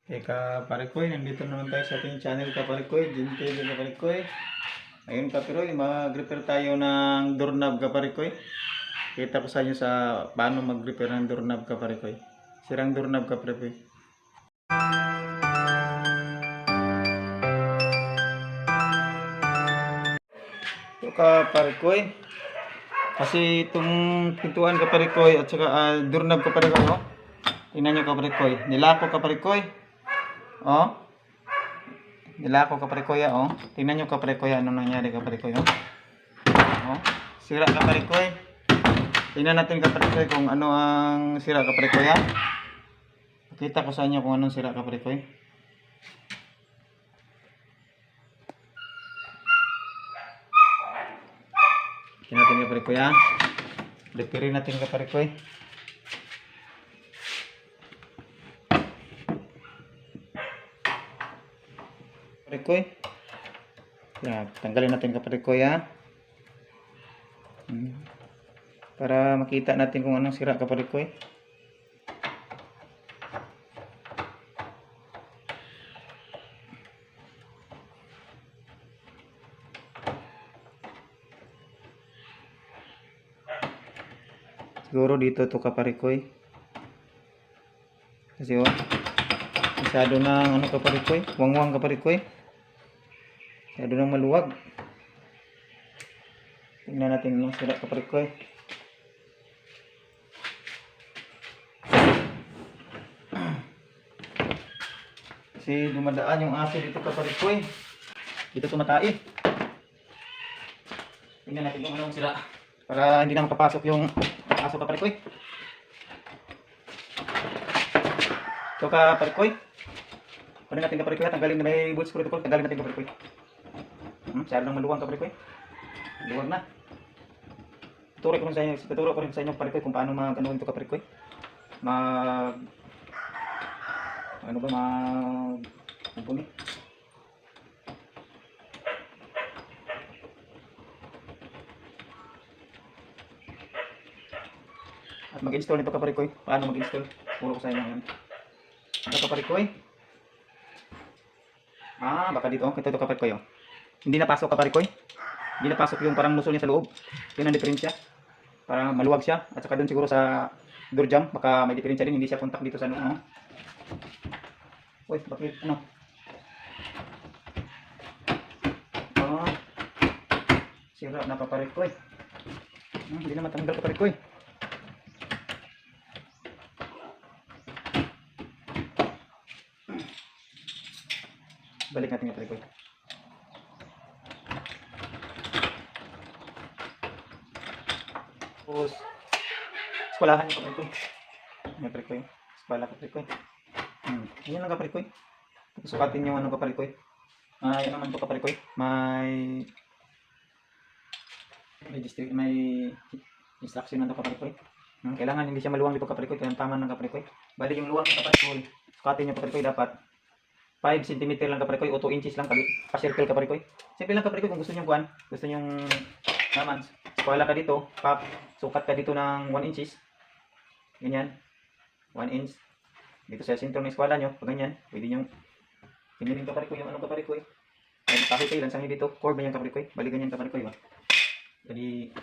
Okay, Kaparikoy, nandito naman tayo sa ating channel Kaparikoy, Jintejo Kaparikoy. Ngayon Kaparikoy, mag-repair tayo ng doorknob Kaparikoy. Kita ko sa inyo sa paano mag-repair ng doorknob Kaparikoy. Sirang doorknob Kaparikoy. Ito Kaparikoy. Kasi itong pintuan Kaparikoy at saka doorknob Kaparikoy, no? Tingnan nyo Kaparikoy. Nilako Kaparikoy. Oh. Nilako Kaparikoy, oh. Tingnan nyo Kaparikoy, ano nangyari Kaparikoy, oh. Oh. Sira Kaparikoy. Tingnan natin Kaparikoy kung ano ang sira Kaparikoy, ha. Pakita ko sa inyo kung anong sira Kaparikoy. Tingnan natin Kaparikoy, ha. Repair natin Kaparikoy. Kaparikoy. Yeah, tanggalin natin Kaparikoy, ha. Para makita natin kung anong sira Kaparikoy. Siguro dito to Kaparikoy. Kasi oh, masyado ng ano Kaparikoy, wangwang Kaparikoy. Masyado ng maluwag. Tingnan natin yung sira Kaparikoy. Kasi dumadaan yung aso dito Kaparikoy. Dito tumatai. Tingnan natin kung anong sira para hindi na makapasok yung aso Kaparikoy. So Kaparikoy, kunin natin Kaparikoy, tanggalin na may bolts protocol, tanggalin natin Kaparikoy. Masyado nang maluwang Kaparikoy. Luwag na. Tuturo ko rin sa inyo Kaparikoy kung paano mag-ano ito Kaparikoy. Kumpuni. At mag-install nito Kaparikoy. Paano mag-install? Puro ko sa inyo ngayon. Ito Kaparikoy. Baka dito. Ito Kaparikoy, oh. Hindi napasok Kaparikoy. Hindi napasok yung parang muscle niya sa loob. Yun ang diferensya. Para maluwag siya. At saka doon siguro sa door jamb, baka may diferensya din. Hindi siya contact dito sa ano. Uy, bakit ano? Sira na Kaparikoy. Hindi na matanggal Kaparikoy. Balik natin Kaparikoy. Tapos eskwalahan yung Kaparikoy. Kaparikoy. Eskwala Kaparikoy. Yan lang Kaparikoy. Sukatin yung ano Kaparikoy. Yan naman to Kaparikoy. May instruction na to Kaparikoy. Kailangan hindi siya maluwang dito Kaparikoy. Kaya tama ng Kaparikoy. Bali yung luwang ng Kaparikoy. Sukatin yung Kaparikoy dapat 5 cm lang Kaparikoy o 2 inches lang pa-circle Kaparikoy. Simple lang Kaparikoy kung gusto niyo kuan. Gusto niyo naman. Eskwala ka dito. Sukat ka dito ng 1 inches. Ganyan. 1 inch. Dito sa sentro ng eskwala nyo. Pag ganyan. Pwede nyo pinilin Kaparikoy yung anong Kaparikoy. Kahit kayo lansang nyo dito. Curve yan Kaparikoy. Bali ganyan Kaparikoy ba. Jadi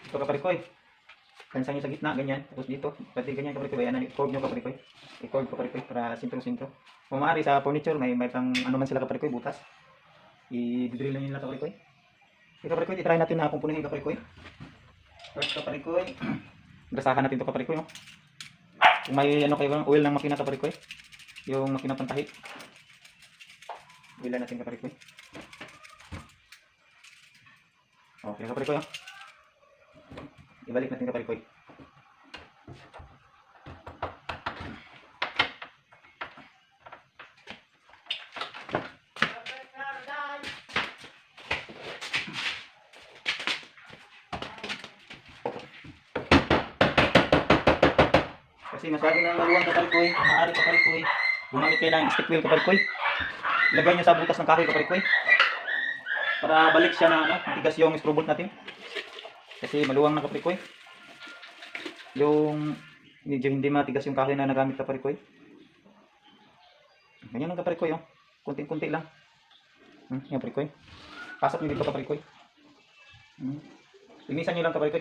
ito Kaparikoy. Lansang nyo sa gitna. Ganyan. Tapos dito. Pati ganyan Kaparikoy. Ayan. Curve nyo Kaparikoy. I-curve Kaparikoy para sentro-sentro. Kung maaari sa furniture. May pang ano man sila Kaparikoy. Butas. I-drill lang nila Kaparikoy. Ito Kaparikoy. I-try natin na kumpunin yung Kaparikoy. First Kaparikoy. Grasahan natin ito Kaparikoy. No? Kung may ano kayo, oil ng makina Kaparikoy. Yung makina pantahi. Oilan natin Kaparikoy. Okay Kaparikoy. Oh. Ibalik natin Kaparikoy. Kasi masyado nang maluwang Kaparikoy, maaari Kaparikoy. Gumamit kayo ng stick wheel Kaparikoy. Ilagay nyo sa butas ng kahoy Kaparikoy. Para balik siya na matigas yung screw bolt natin. Kasi maluwang na Kaparikoy. Yung Medyo hindi matigas yung kahoy na nagamit kaparikoy. Ganyan lang kaparikoy, oh. Kunting-kunti lang. Yan kaparikoy. Pasok nyo dito kaparikoy. Linisan nyo lang kaparikoy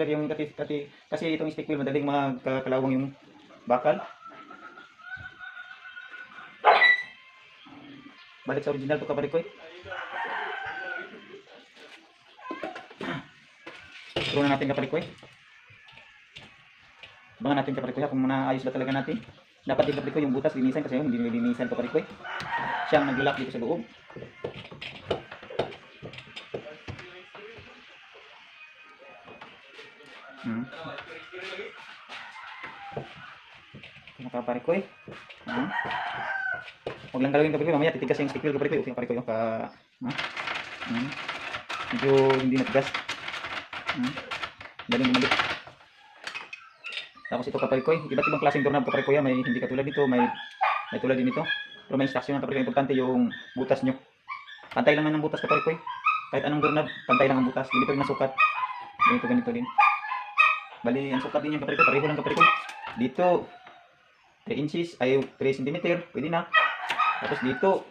kasi itong stick wheel madaling magkakalawang yung bakal. Balik sa original to kaparikoy. Turo na natin kaparikoy. Abangan natin kaparikoy kung naayos ba talaga natin. Dapat din kaparikoy yung butas linisan kasi hindi nilinisan kaparikoy. Siyang naglulak dito sa loob. Kaparikoy. Huwag lang galawin kaparikoy, mamaya titigas yung stick wheel kaparikoy. Okay kaparikoy yung medyo hindi natigas. Daling bumalik. Tapos ito kaparikoy, iba't ibang klaseng doorknob kaparikoy, may hindi katulad dito, may tulad din ito. Pero may instruction ng kaparikoy, importante yung butas nyo. Pantay lang ng butas kaparikoy. Kahit anong doorknob, pantay lang ang butas. Ganito rin ang sukat. Ganito din. Bali, ang sukat din yung kaparikoy, pareho lang kaparikoy. Dito 3 inches ay 3 cm, pwede na. Tapos dito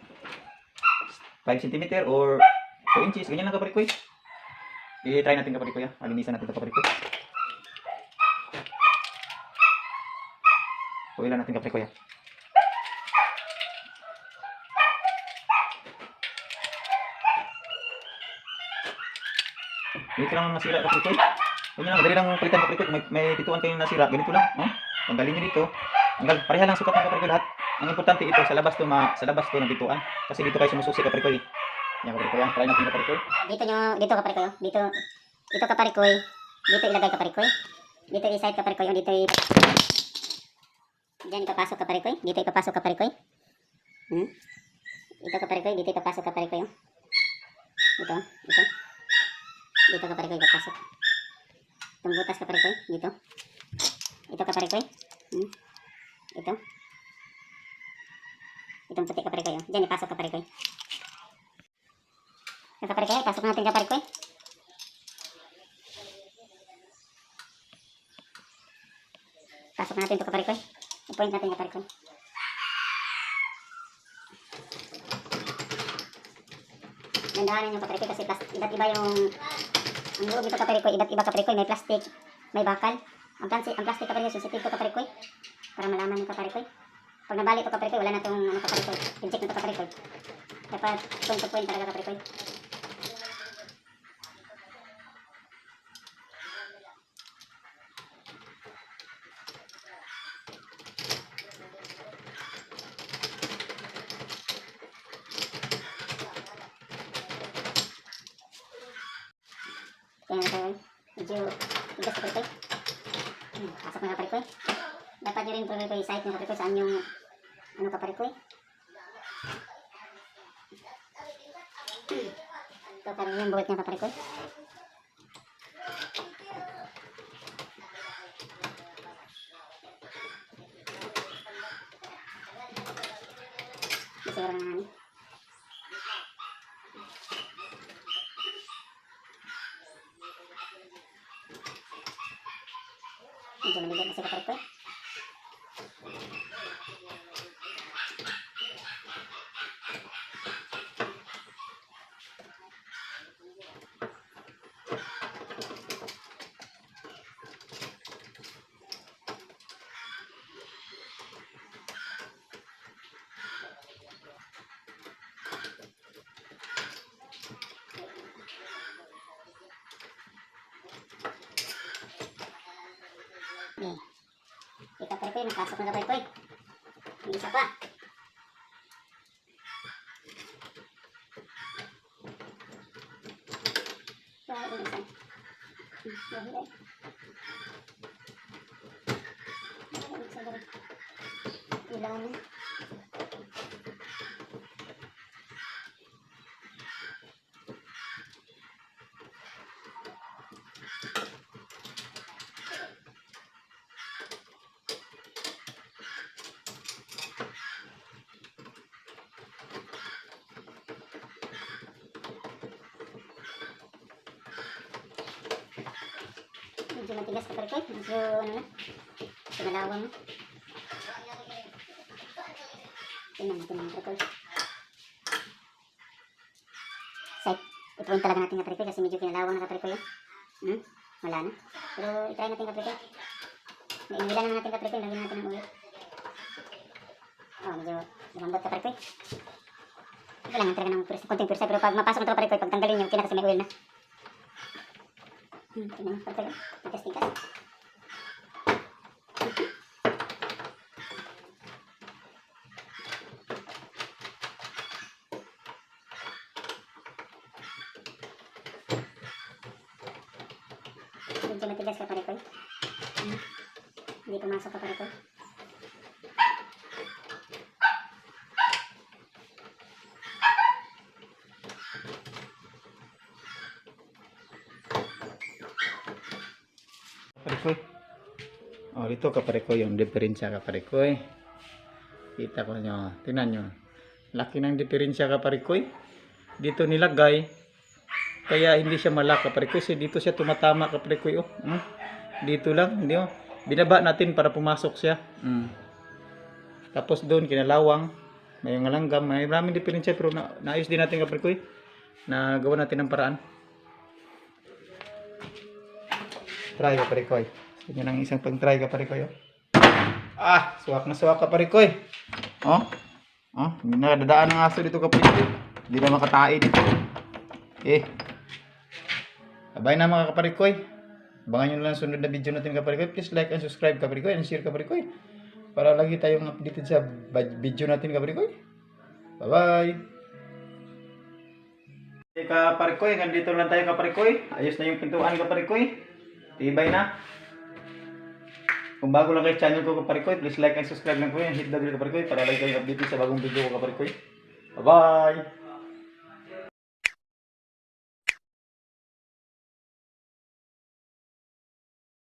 5 cm or 2 inches, ganyan lang kaparikoy. I-try natin kaparikoy, alinisan natin ito kaparikoy. Tuwilan natin kaparikoy. Dito lang nasira kaparikoy. Ganyan lang, madali lang palitan kaparikoy. Kung may pituan kayong nasira, ganito lang. Tanggalin nyo dito. Pareha lang sukat ng kaparikoy lahat. Ang importante ito, sa labas to ng bituan. Kasi dito kayo sumususi kaparikoy. Yan kaparikoy, try natin kaparikoy. Dito kaparikoy. Dito kaparikoy. Dito ilagay kaparikoy. Dito i-side kaparikoy. Dito diyan ipapasok kaparikoy. Dito ipapasok kaparikoy. Ito kaparikoy, dito ipapasok kaparikoy. Ito. Dito kaparikoy ipapasok. Itong butas kaparikoy, dito. Ito kaparikoy. Ito. Itong puti kaparikoy. Diyan ipasok kaparikoy. Ito kaparikoy, ipasok natin kaparikoy. Pasok natin ito kaparikoy. I-point natin kaparikoy. Dandahanin yung kaparikoy kasi iba't iba yung loob nito kaparikoy. Iba't iba kaparikoy. May plastic, may bakal. Ang plastic kaparikoy, sensitive to kaparikoy. Para malaman yung kaparikoy. Pag nabali ito kaparikoy, wala na itong kaparikoy. Inject na ito kaparikoy. Dapat point to point talaga kaparikoy. Kaya kaparikoy, medyo tigas kaparikoy. Pasok na kaparikoy. Dapat nyo rin kaparikoy, site ng kaparikoy saan yung kaparikoy. Ito parang yung buhat ng kaparikoy. Siguro na namin. Medyo maligat na si kaparikoy. Ito kaparikoy, napasok na kaparikoy. Yung isa pa. Yung isa. Ilaw na. Medyo matigas kaparikoy. Medyo ano na. Pinalawang. Tingnan natin ang kaparikoy. Side. Ipuin talaga natin kaparikoy kasi medyo pinalawang na kaparikoy. Wala na. Pero itry natin kaparikoy. Nainulan na natin kaparikoy. Lagyan natin ng ulit. Oh, medyo lumambot kaparikoy. Kailangan talaga ng konting pursa. Pero pag mapasok ito kaparikoy, pag tanggalin nyo, kasi may oil na. Tingnan mo kaparikoy. Tigas-tigas. Medyo matigas kaparikoy. Hindi pumasok kaparikoy. Kaparikoy. Oh, dito kaparikoy yung diferensya kaparikoy. Kita ko nyo. Tingnan nyo. Laki ng diferensya kaparikoy. Dito nilagay. Kaya hindi siya malak kaparikoy. So, dito siya tumatama kaparikoy. Oh. Dito lang. Hindi, oh. Binaba natin para pumasok siya. Tapos doon kinalawang. May ngalanggam. May maraming diferensya. Pero naayos din natin kaparikoy. Nagawa natin ng paraan. Try kaparikoy. Yan ang isang pag-try kaparikoy. Oh. Suwak na suwak kaparikoy. Oh. Nadadaan ng aso dito kaparikoy. Hindi na makatain dito. Abay na mga kaparikoy. Abangan nyo lang sunod na video natin kaparikoy. Please like and subscribe kaparikoy and share kaparikoy. Para lagi tayong updated sa video natin kaparikoy. Bye bye. Kaparikoy, nandito lang tayo kaparikoy. Ayos na yung pintuan kaparikoy. Tibay na. Kung bago lang kayo channel ko kaparikoy, please like and subscribe lang po yan. Hit the bell kaparikoy para lagi tayong updated sa bagong video ko kaparikoy. Bye bye.